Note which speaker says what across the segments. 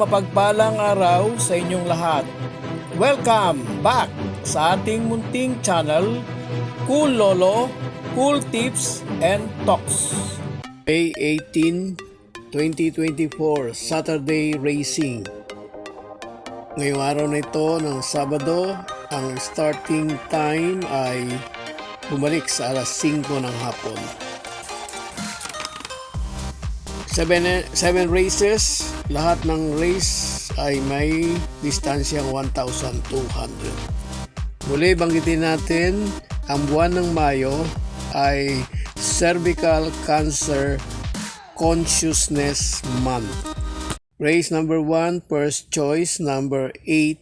Speaker 1: mapagpalang araw sa inyong lahat. Welcome back sa ating munting channel, Cool Lolo, Cool Tips and Talks. May 18, 2024, Saturday Racing. Ngayong araw na ito ng Sabado, ang starting time ay bumalik sa alas 5 ng hapon. 7 races, lahat ng race ay may distansyang 1,200. Muli banggitin natin, ang buwan ng Mayo ay Cervical Cancer Consciousness Month. Race number 1, first choice, number 8,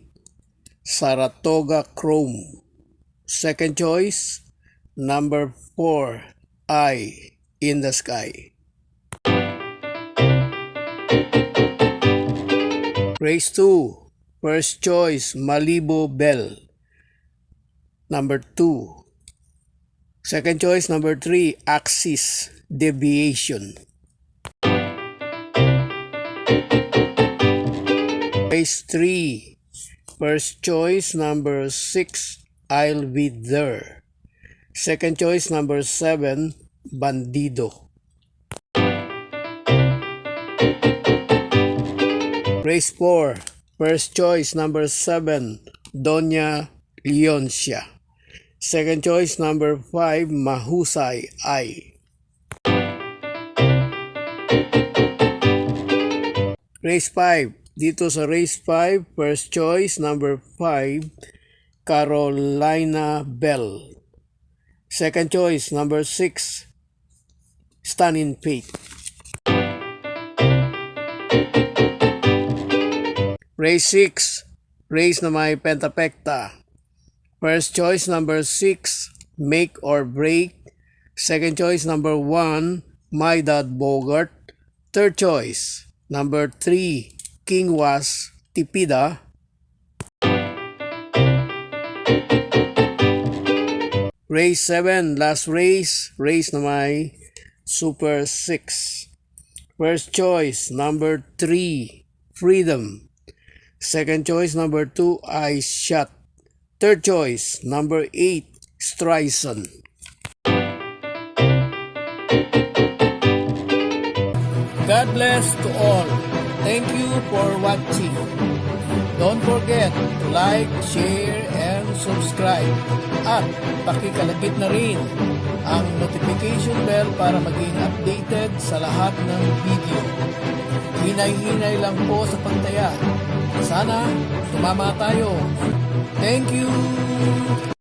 Speaker 1: Saratoga Chrome. Second choice, number 4, Eye in the Sky. Race 2, first choice, Malibu Bell. Number 2. Second choice, number 3, Axis Deviation. Race 3, first choice, number 6, I'll Be There. Second choice, number 7, Bandido. Race 4, first choice, number 7, Doña Leoncia. Second choice, number 5, Mahusay Ay. Race 5, dito sa race 5, first choice, number 5, Carolina Bell. Second choice, number 6, Stunning Fate. Race 6, race na may pentapekta. First choice, number 6, Make or Break. Second choice, number 1, My Dad Bogart. Third choice, number 3, King Was Tipida. Race 7, last race, race na may Super 6. First choice, number 3, Freedom. Second choice, number 2, Ice Shot. Third choice, number 8, Streisand. God bless to all. Thank you for watching. Don't forget to like, share, and subscribe. At pakikalagit na rin ang notification bell para maging updated sa lahat ng video. Hinay-hinay lang po sa pagtaya. Sana tumama tayo. Thank you!